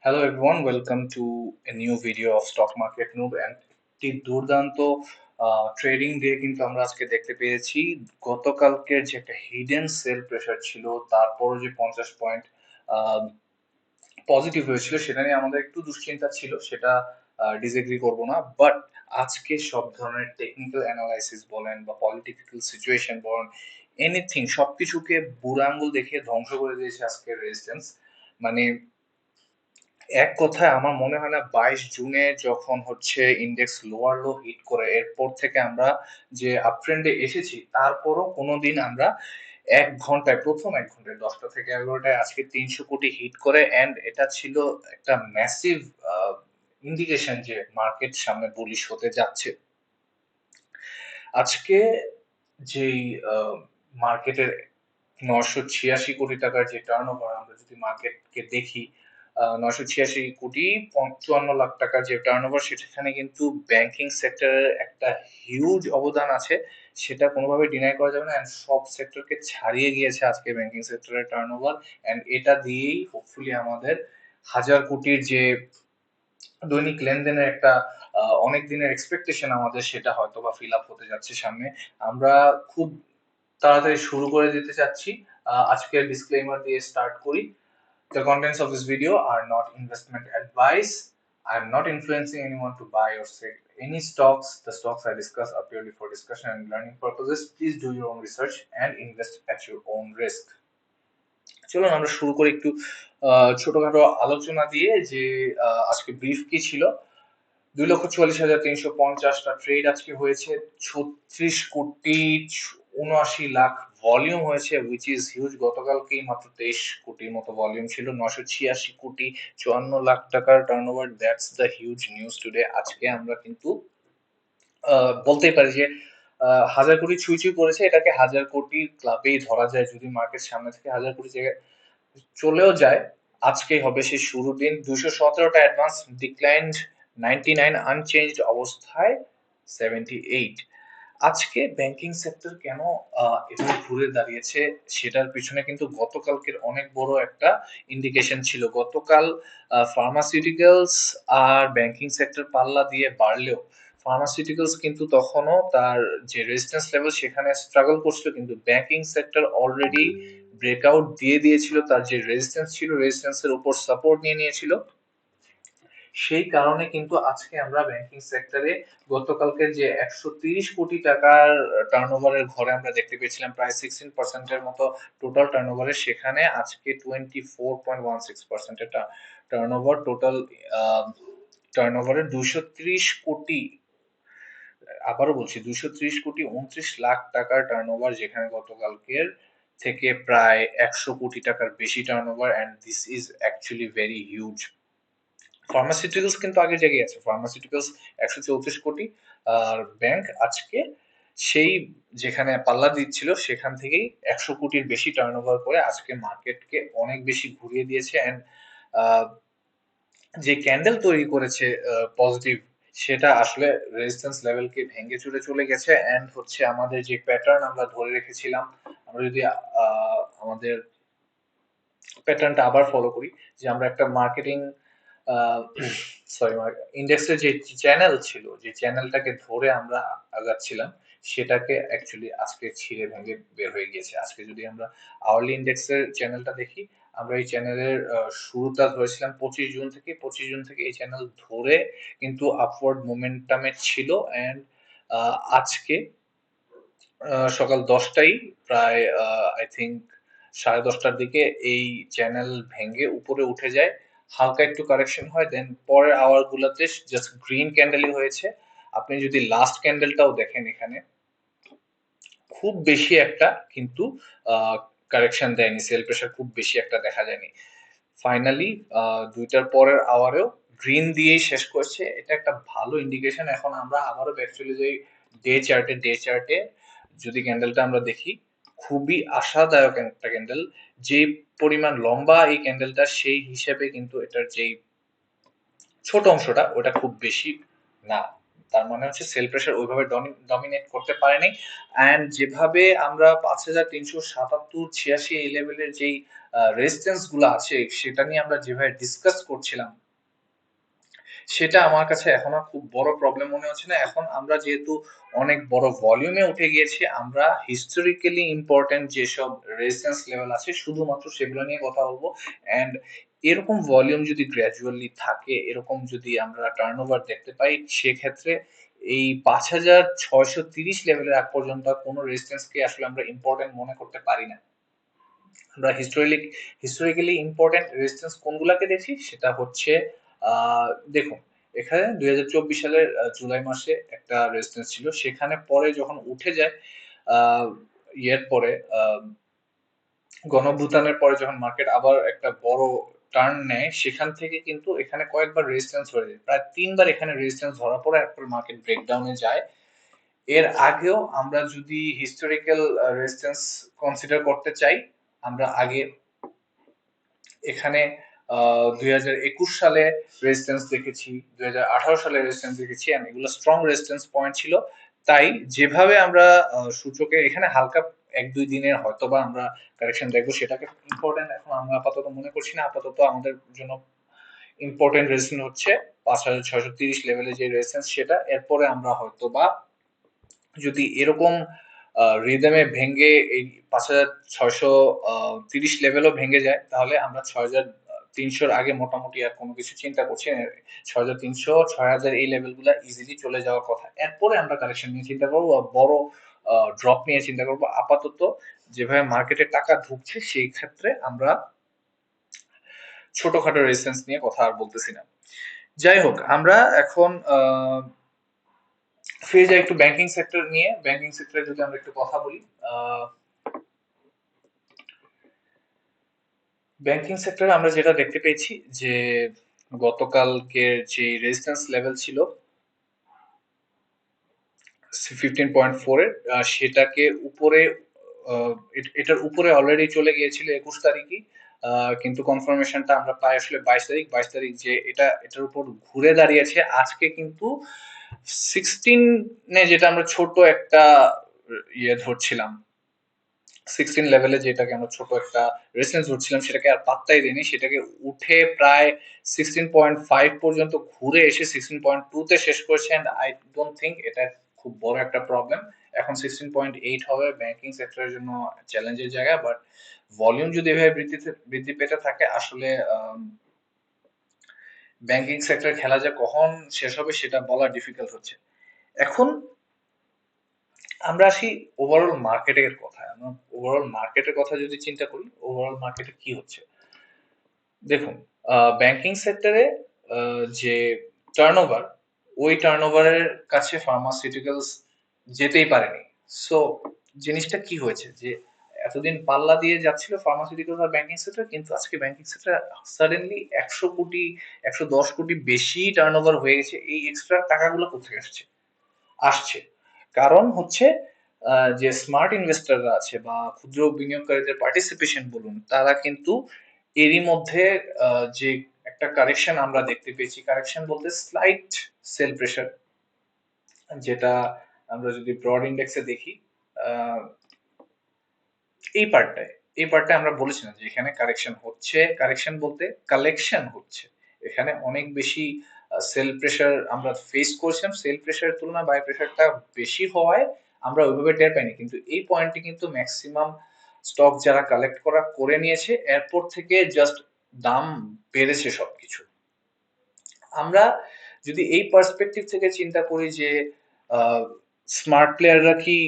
Hello everyone, welcome to a new video of Stock Market Noob and একটি দুর্দান্ত trading day কিন্তু আমরা আজকে দেখতে পেয়েছি। গতকালকের যে একটা হিডেন সেল প্রেসার ছিল, তারপরও যে 50 পয়েন্ট পজিটিভ হয়েছিল সেটা নিয়ে আমাদের একটু দুশ্চিন্তা ছিল, সেটা ডিসএগ্রি করব না। বাট আজকে সব ধরনের টেকনিক্যাল অ্যানালাইসিস বলেন বা পলিটিক্যাল সিচুয়েশন বলেন, এনিথিং সবকিছুকে বুড়ো আঙ্গুল দেখিয়ে ধ্বংস করে দিয়েছে আজকের রেজিস্ট্যান্স। মানে এক কথায় আমার মনে হয় না 22 জুনে যখন হচ্ছে ইন্ডেক্স লোয়ার লো হিট করে এরপর থেকে আমরা যে আপ ট্রেন্ডে এসেছি, তারপরও কোনোদিন আমরা 1 ঘন্টায়, প্রথম 1 ঘন্টায় 10টা থেকে 11টায় আজকে 300 কোটি হিট করে, এন্ড এটা ছিল একটা ম্যাসিভ ইন্ডিকেশন যে মার্কেট সামনে বুলিশ হতে যাচ্ছে। আজকে যেই মার্কেটের 986 কোটি টাকার যে টার্ন ওভার, আমরা যদি মার্কেটকে দেখি, 986 কোটি 54 লাখ টাকার যে টার্ন ওভার, সেখানে কিন্তু ব্যাংকিং সেক্টরের একটা হিউজ অবদান আছে, সেটা কোনোভাবে ডিনাই করা যাবে না। অ্যান্ড সব সেক্টরকে ছাড়িয়ে গিয়েছে আজকে ব্যাংকিং সেক্টরের টার্ন ওভার। অ্যান্ড এটা দিয়েই হোপফুলি আমাদের 1000 কোটির যে দৈনিক লেনদেনের একটা অনেক দিনের এক্সপেকটেশন আমাদের, সেটা হয়তো বা ফিল আপ হতে যাচ্ছে সামনে। আমরা খুব তাড়াতাড়ি শুরু করে দিতে চাচ্ছি। আজকের ডিসক্লেইমার দিয়ে স্টার্ট করি। The contents of this video are not investment advice. I am not influencing anyone to buy or sell any stocks. The stocks I discuss are purely for discussion and learning purposes. Please do your own research and invest at your own risk. চলুন আমরা শুরু করি একটু ছোটখাটো আলোচনা দিয়ে, যে আজকে ব্রিফ কি ছিল। 2,44,350টা ট্রেড আজকে হয়েছে, 36 কোটি 79 লাখ ভলিউম হয়েছে, উইচ ইজ হিউজ। গতকালকেই মাত্র 23 কোটির মতো ভলিউম ছিল। 986 কোটি 54 লাখ টাকার turn over, that's the huge news today. আজকে আমরা কিন্তু বলতেই পারি যে 1000 কোটি ছুঁই ছুঁই করেছে, এটাকে 1000 কোটি ক্লাবেই ধরা যায়। যদি মার্কেট সামনে থেকে 1000 কোটি জায়গায় চলেও যায়, আজকেই হবে সেই শুরুর দিন। 217টা অ্যাডভান্স ডিক্লাইন্ড, 99 আনচেঞ্জড অবস্থায় 78। আজকে ব্যাংকিং সেক্টর কেন এভাবে ঘুরে দাঁড়িয়েছে, সেটার পিছনে কিন্তু গতকালকের অনেক বড় একটা ইন্ডিকেশন ছিল। গতকাল ফার্মাসিউটিক্যালস আর ব্যাংকিং সেক্টর পাল্লা দিয়ে বাড়লেও ফার্মাসিউটিক্যালস কিন্তু তখনও তার যে রেজিস্ট্যান্স লেভেল সেখানে স্ট্রাগল করছিল, কিন্তু ব্যাংকিং সেক্টর অলরেডি ব্রেকআউট দিয়ে দিয়েছিল, তার যে রেজিস্ট্যান্স ছিল রেজিস্ট্যান্সের উপর সাপোর্ট নিয়ে নিয়েছিল। সেই কারণে কিন্তু আজকে আমরা ব্যাংকিং সেক্টরে গতকালকের যে 130 কোটি টাকার টার্নওভারের ঘরে আমরা দেখতে পেয়েছিলাম প্রায় 16% মতো টোটাল টার্নওভারে, সেখানে আজকে 24.16% টার্নওভার টোটাল। টার্নওভারে 230 কোটি, আবারও বলছি 230 কোটি 29 লাখ টাকার টার্নওভার, যেখানে গতকালকের থেকে প্রায় 100 কোটি টাকার বেশি turnover. And this is actually very huge. Pharmaceuticals কিন্তু আগে জেগে আছে, ফার্মাসিউটিক্যালস 134 কোটি, আর ব্যাংক আজকে সেই যেখানে পাল্লা দিচ্ছিল সেখান থেকেই 100 কোটির বেশি টার্ন ওভার করে আজকে মার্কেটকে অনেক বেশি ঘুরিয়ে দিয়েছে। অ্যান্ড যে ক্যান্ডেল তৈরি করেছে পজিটিভ, সেটা আসলে রেজিস্ট্যান্স লেভেলকে ভেঙে চুরে চলে গেছে। অ্যান্ড হচ্ছে আমাদের যে প্যাটার্ন আমরা ধরে রেখেছিলাম, আমরা যদি আমাদের প্যাটার্নটা আবার ফলো করি, যে আমরা একটা মার্কেটিং সরি ইন্ডেক্সের যে চ্যানেল ছিল, যে চ্যানেলটাকে ধরে আমরা আগাচ্ছিলাম, সেটাকে অ্যাকচুয়ালি আজকে ছিঁড়ে ভেঙে বের হয়ে গিয়েছে। আজকে যদি আমরা আওয়ারলি ইন্ডেক্সের চ্যানেলটা দেখি, আমরা এই চ্যানেলের শুরুটা ধরেছিলাম 25 জুন থেকে। 25 জুন থেকে এই চ্যানেল ধরে কিন্তু আপওয়ার্ড মোমেন্টামে ছিল। অ্যান্ড আজকে সকাল 10টায় প্রায় আই থিঙ্ক 10:30টার দিকে এই চ্যানেল ভেঙে উপরে উঠে যায়, হালকা একটু কারেকশন হয়, দেন পরের আওয়ার গুলাতে জাস্ট গ্রিন ক্যান্ডেলই হয়েছে। আপনি যদি লাস্ট ক্যান্ডেলটাও দেখেন, এখানে খুব বেশি একটা কিন্তু কারেকশন দেয়নি, সেল প্রেসার খুব বেশি একটা দেখা যায়নি। ফাইনালি 2টার পরের আওয়ারেও গ্রিন দিয়েই শেষ করছে, এটা একটা ভালো ইন্ডিকেশন। এখন আমরা আবারও ব্যাক চলে যাই ডে চার্টে। যদি ক্যান্ডেলটা আমরা দেখি, খুবই আশাদায়ক একটা ক্যান্ডেল। যে পরিমাণ লম্বা এই ক্যান্ডেলটা, সেই হিসেবে কিন্তু এটার যেই ছোট অংশটা ওটা খুব বেশি না। তার মানে হচ্ছে সেল প্রেসার ওইভাবে ডমিনেট করতে পারেনি। অ্যান্ড যেভাবে আমরা 5,377 86 এই লেভেলের যেই রেজিস্ট্যান্স গুলো আছে সেটা নিয়ে আমরা যেভাবে ডিসকাস করছিলাম, সেটা আমার কাছে এখন আর খুব বড় প্রবলেম মনে হচ্ছে না। এখন আমরা যেহেতু অনেক বড় ভলিউমে উঠে গিয়েছি, আমরা হিস্টোরিক্যালি ইম্পর্টেন্ট যেসব রেজিস্ট্যান্স লেভেল আছে শুধুমাত্র সেগুলো নিয়ে কথা বলবো। অ্যান্ড এরকম ভলিউম যদি গ্র্যাজুয়ালি থাকে, এরকম যদি আমরা টার্নওভার দেখতে পাই, সেক্ষেত্রে এই 5,630 লেভেলের আগ পর্যন্ত কোনো রেজিস্ট্যান্সকে আসলে আমরা ইম্পর্টেন্ট মনে করতে পারি না। আমরা হিস্টোরিক্যালি ইম্পর্টেন্ট রেজিস্ট্যান্স কোনগুলাকে দেখি, সেটা হচ্ছে দেখুন, এখানে 2024 সালের জুলাই মাসে একটা রেজিস্ট্যান্স ছিল, সেখানে পরে যখন উঠে যায় আহ, ইয়ের পরে গণঅভ্যুত্থানের পরে যখন মার্কেট আবার একটা বড় টার্ন নেয়, সেখান থেকে কিন্তু এখানে কয়েকবার রেজিস্ট্যান্স হয়ে যায়, প্রায় 3 বার এখানে রেজিস্ট্যান্স ধরা পড়ে, এরপর মার্কেট ব্রেকডাউনে যায়। এর আগেও আমরা যদি হিস্টোরিক্যাল রেজিস্ট্যান্স কনসিডার করতে চাই, আমরা আগে এখানে 2021 সালে রেজিস্ট্যান্স দেখেছি, 2018 সালে রেজিস্ট্যান্স দেখেছি, and এগুলো স্ট্রং রেজিস্ট্যান্স পয়েন্ট ছিল। তাই যেভাবে আমরা সূচকে এখানে হালকা 1-2 দিনের হয়তোবা আমরা কারেকশন দেখবো, সেটাকে ইম্পর্টেন্ট এখন আমরা আপাতত মনে করছি না। আপাতত আমাদের জন্য ইম্পর্টেন্ট রেজিস্ট্যান্স হচ্ছে 5,630 লেভেলে যে রেজিস্ট্যান্স, সেটা। এরপরে আমরা হয়তোবা যদি এরকম রিদমে ভেঙে এই 5,630 লেভেলও ভেঙে যায়, তাহলে আমরা 6,300-র আগে মোটামুটি আর কোনো কিছু চিন্তা করছি না। 6,300, 6,000 এই লেভেল গুলা ইজিলি চলে যাওয়ার কথা। এরপরে আমরা কারেকশন নিয়ে চিন্তা করবো, বা বড় ড্রপ নিয়ে চিন্তা করবো। আপাতত যেভাবে মার্কেটে টাকা ঢুকছে, সেই ক্ষেত্রে আমরা ছোটখাটো রেজিস্ট্যান্স নিয়ে কথা আর বলতেছি না। যাই হোক, আমরা এখন ফিরে যাই একটু ব্যাংকিং সেক্টর নিয়ে। ব্যাংকিং সেক্টরে যদি আমরা একটু কথা বলি, ব্যাংকিং সেক্টরে আমরা যেটা দেখতে পেয়েছি যে গতকালকের যে রেজিস্ট্যান্স লেভেল ছিল 15.4 এর, সেটাকে উপরে এটার উপরে অলরেডি চলে গিয়েছিল 21 তারিখে, কিন্তু কনফার্মেশনটা আমরা পাই আসলে 22 তারিখ যে এটার উপর ঘুরে দাঁড়িয়েছে আজকে। কিন্তু 16 যেটা আমরা ছোট একটা ইয়ে ধরছিলাম, 16 লেভেলে যেটাকে আমরা ছোট একটা রেসিস্টেন্স ধরছিলাম, সেটাকে আর পাত্তাই দেয়নি। সেটাকে উঠে প্রায় 16.5 পর্যন্ত ঘুরে এসে 16.2 তে শেষ করেছে। এন্ড আই ডোন্ট থিঙ্ক এটা খুব বড় একটা প্রবলেম। এখন 16.8 হবে ব্যাংকিং সেক্টরের জন্য চ্যালেঞ্জের জায়গা, বাট ভলিউম যদি এভাবে বৃদ্ধি পেতে থাকে, আসলে ব্যাংকিং সেক্টর খেলা যে কখন শেষ হবে সেটা বলা ডিফিকাল্ট হচ্ছে এখন। আমরা আসি ওভারঅল মার্কেটের কথায়। আমরা ওভারঅল মার্কেটের কথা যদি চিন্তা করি, ওভারঅল মার্কেটে কি হচ্ছে দেখুন। ব্যাংকিং সেক্টরে যে টার্নওভার, ওই টার্নওভারের কাছে ফার্মাসিউটিক্যালস যেতেই পারেনি। সো জিনিসটা কি হয়েছে যে এতদিন পাল্লা দিয়ে যাচ্ছিল ফার্মাসিউটিক্যালস আর ব্যাংকিং সেক্টর, কিন্তু আজকে ব্যাংকিং সেক্টর সাডেনলি 100 কোটি, 110 কোটি বেশি টার্নওভার হয়ে গেছে। এই এক্সট্রা টাকাগুলো কোথায় আসছে? আসছে কারণ হচ্ছে যে স্মার্ট ইনভেস্টররা আছে বা ক্ষুদ্র বিনিয়োগকারীদের পার্টিসিপেশন বলুন, তারা কিন্তু এরই মধ্যে যে একটা কারেকশন আমরা দেখতে পেয়েছি, কারেকশন বলতে স্লাইট সেল প্রেসার, যেটা আমরা যদি ব্রড ইন্ডেক্সে দেখি, আহ, এই পার্টটায় এই পার্টটায় আমরা বলেছিলাম যে এখানে কারেকশন হচ্ছে। কারেকশন বলতে কালেকশন হচ্ছে। এখানে অনেক বেশি সেল প্রেসার আমরা ফেস করছিলাম। সেল প্রেসারের তুলনায় বাই প্রেসারটা বেশি হওয়ায় আমরা ওইভাবে টের পাইনি, কিন্তু এই পয়েন্টে কিন্তু ম্যাক্সিমাম স্টক যারা কালেক্ট করে নিয়েছে, এরপর থেকে জাস্ট দাম বেড়েছে সবকিছু। আমরা যদি এই পার্সপেক্টিভ থেকে চিন্তা করি যে স্মার্ট প্লেয়াররা কি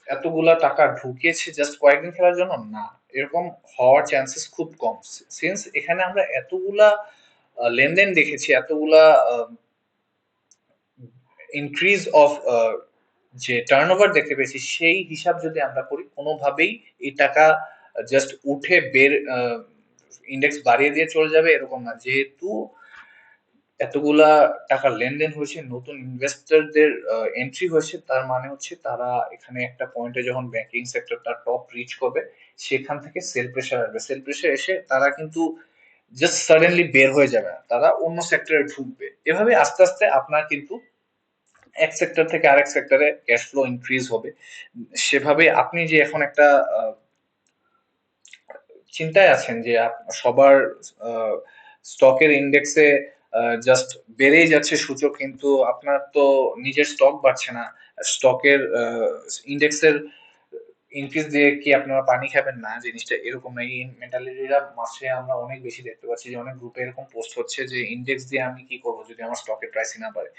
এতগুলা টাকা ঢুকিয়েছে জাস্ট কয়েকদিন খেলার জন্য? না, এরকম হওয়ার চান্সেস খুব কম। সিন্স এখানে আমরা এতগুলা লেনদেন দেখেছি, এতগুলা ইনক্রিজ অফ যে টার্নওভার দেখতে পেয়েছি, সেই হিসাব যদি আমরা করি, কোনোভাবেই এই টাকা জাস্ট উঠে বের ইন্ডেক্স বাড়িয়ে দিয়ে চলে যাবে এরকম না। যেহেতু এতগুলা টাকা লেনদেন হয়েছে, নতুন ইনভেস্টরদের এন্ট্রি হয়েছে, তার মানে হচ্ছে তারা এখানে একটা পয়েন্টে যখন ব্যাংকিং সেক্টরটা টপ রিচ করবে, সেখান থেকে সেল প্রেসার আসবে। সেল প্রেসার এসে তারা কিন্তু জাস্ট সাডেনলি বের হয়ে যাবে না, তারা অন্য সেক্টরে ঢুকবে। এভাবে আস্তে আস্তে আপনার কিন্তু এক সেক্টর থেকে আরেক সেক্টরে ক্যাশ ফ্লো ইনক্রিজ হবে। সেভাবে আপনি যে এখন একটা চিন্তায় আছেন যে সবার স্টকের ইন্ডেক্সে জাস্ট বেড়েই যাচ্ছে সূচক, কিন্তু আপনার তো নিজের স্টক বাড়ছে না। স্টকের ইন্ডেক্সের ইনক্রিজ দিয়ে কি আপনারা পানি খাবেন? না, জিনিসটা এরকম না। এই মেন্টালিটিটা মাসে আমরা অনেক বেশি দেখতে পাচ্ছি যে অনেক গ্রুপে এরকম পোস্ট হচ্ছে যে ইন্ডেক্স দিয়ে আমি কি করব যদি আমার স্টকের প্রাইসই না বাড়ে।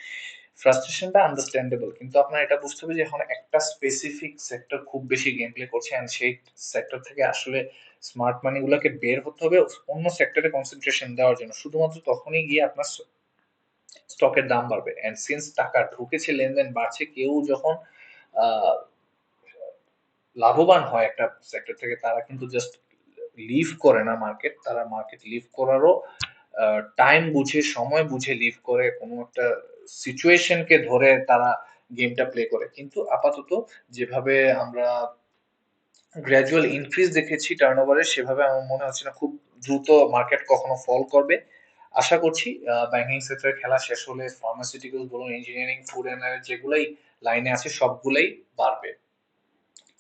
ফ্রাস্ট্রেশনটা আন্ডারস্ট্যান্ডেবল, কিন্তু আপনার এটা বুঝতে হবে যে এখন একটা স্পেসিফিক সেক্টর খুব বেশি গেম প্লে করছে, এন্ড সেই সেক্টর থেকে আসলে স্মার্ট মানি গুলাকে বের হতে হবে অন্য সেক্টরে কনসেন্ট্রেশন দেওয়ার জন্য। শুধুমাত্র তখনই গিয়ে আপনার স্টকের দাম বাড়বে। এন্ড সিন্স টাকা ঢুকেছে, লেনদেন বাড়ছে, কেউ যখন আহ, লাভবান হয় একটা সেক্টর থেকে, তারা কিন্তু জাস্ট লিভ করে না মার্কেট, তারা মার্কেট লিভ করারও টাইম বুঝে, সময় বুঝে লিভ করে, কোনো একটা সিচুয়েশনকে ধরে তারা গেমটা প্লে করে। কিন্তু আপাতত যেভাবে আমরা গ্র্যাজুয়াল ইনক্রিজ দেখেছি টার্নওভারের, সেভাবে আমার মনে হচ্ছে না খুব দ্রুত মার্কেট কখনো ফল করবে। আশা করছি ব্যাংকিং সেক্টরের খেলা শেষ হলে ফার্মাসিউটিক্যাল বলুন, ইঞ্জিনিয়ারিং, ফুড এন্ড যেগুলাই লাইনে আছে সবগুলাই বাড়বে।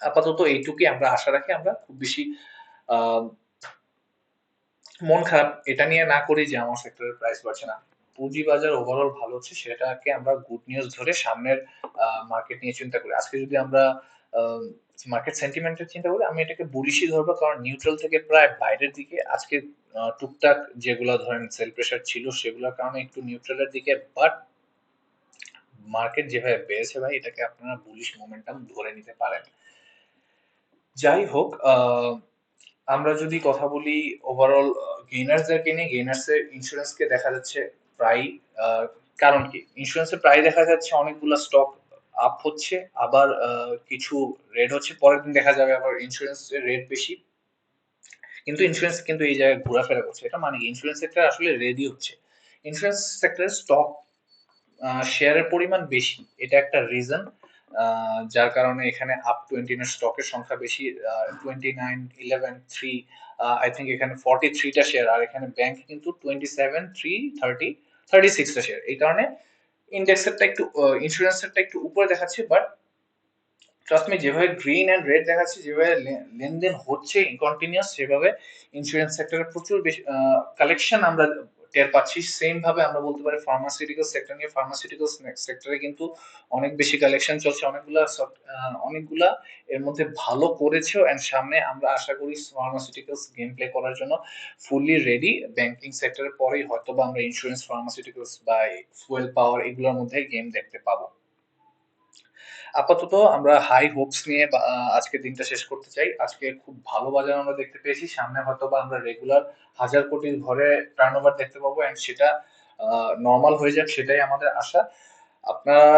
আপাতত এইটুকুই আমরা আশা রাখি। আমরা খুব বেশি আহ মন খারাপ এটা নিয়ে না করি যে আমার সেক্টরের প্রাইস বাড়ছে না। পুঁজিবাজার ওভারঅল ভালো হচ্ছে, সেটাকে আমরা গুড নিউজ ধরে সামনের মার্কেট নিয়ে চিন্তা করি। আজকে যদি আমরা মার্কেট সেন্টিমেন্টের চিন্তা করি, আমি এটাকে বুলিশই ধরবো, কারণ নিউট্রাল থেকে প্রায় বাইরের দিকে আজকে টুকটাক যেগুলো ধরেন সেল প্রেসার ছিল সেগুলোর কারণে একটু নিউট্রালের দিকে, বাট মার্কেট যেভাবে বেড়েছে ভাই, এটাকে আপনারা বুলিশ মোমেন্টাম ধরে নিতে পারেন। যাই হোক, আমরা যদি কথা বলি ওভারঅল গেইনার্সদেরকে নিয়ে, গেইনার্সের ইন্স্যুরেন্সকে দেখা যাচ্ছে প্রায় কারণ কি ইন্স্যুরেন্সের প্রায় দেখা যাচ্ছে অনেকগুলো স্টক আপ হচ্ছে, আবার কিছু রেড হচ্ছে, পরের দিন দেখা যাবে আবার ইন্স্যুরেন্সের রেট বেশি, কিন্তু ইন্স্যুরেন্স কিন্তু এই জায়গায় ঘোরাফেরা করছে। এটা মানে কি ইন্স্যুরেন্স সেক্টর আসলে রেডি হচ্ছে। ইন্স্যুরেন্স সেক্টরের স্টক শেয়ারের পরিমাণ বেশি, এটা একটা রিজন যার কারণে এখানে আপ 29 এর স্টকের সংখ্যা বেশি। 29, 11, 3, আই থিঙ্ক এখানে 43টা শেয়ার, আর এখানে ব্যাংক কিন্তু 27, 3, 30, 36টা শেয়ার। এই কারণে ইন্ডেক্সেরটা একটু ইন্স্যুরেন্সেরটা একটু উপরে দেখাচ্ছে, বাট ট্রাস্ট মি, যেভাবে গ্রিন এন্ড রেড দেখাচ্ছে, যেভাবে লেনদেন হচ্ছে কন্টিনিউয়াস, সেভাবে ইন্স্যুরেন্স সেক্টরে প্রচুর বেশি কালেকশন আমরা টের পাচ্ছি। সেম ভাবে আমরা বলতে পারি ফার্মাসিউটিক্যাল সেক্টর নিয়ে, ফার্মাসিউটিক্যাল সেক্টরে কিন্তু অনেক বেশি কালেকশন চলছে, অনেকগুলা এর মধ্যে ভালো করেছেও, এন্ড সামনে আমরা আশা করি ফার্মাসিউটিক্যালস গেম প্লে করার জন্য ফুললি রেডি। ব্যাংকিং সেক্টরের পরেই হয়তো বা আমরা ইন্স্যুরেন্স, ফার্মাসিউটিক্যালস বা ফুয়েল পাওয়ার এগুলোর মধ্যে গেম দেখতে পাবো। আপাতত আমরা হাই হোপস নিয়ে আজকের দিনটা শেষ করতে চাই। আজকে খুব ভালো বাজার আমরা দেখতে পেয়েছি, সামনে হয়তো বা আমরা রেগুলার 1000 কোটির ঘরে টার্নওভার দেখতে পাবো, এন্ড সেটা নর্মাল হয়ে যাক, সেটাই আমাদের আশা। আপনারা,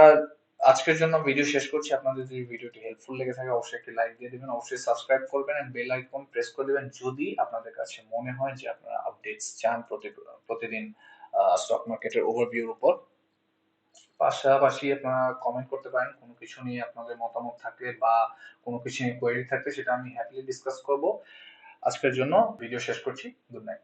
আজকের জন্য ভিডিও শেষ করছি। আপনাদের যদি ভিডিওটি হেল্পফুল লেগে থাকে অবশ্যই একটি লাইক দিয়ে দিবেন, অবশ্যই সাবস্ক্রাইব করবেন এন্ড বেল আইকন প্রেস করে দিবেন যদি আপনাদের কাছে মনে হয় যে আপনারা আপডেটস চান প্রতিদিন স্টক মার্কেটের ওভারভিউর উপর। পাশাপাশি আপনারা কমেন্ট করতে পারেন কোনো কিছু নিয়ে আপনাদের মতামত থাকলে, বা কোনো কিছু নিয়ে কোয়েরি থাকলে, সেটা আমি হ্যাপিলি ডিসকাস করব। আজকের জন্য ভিডিও শেষ করছি। Good night.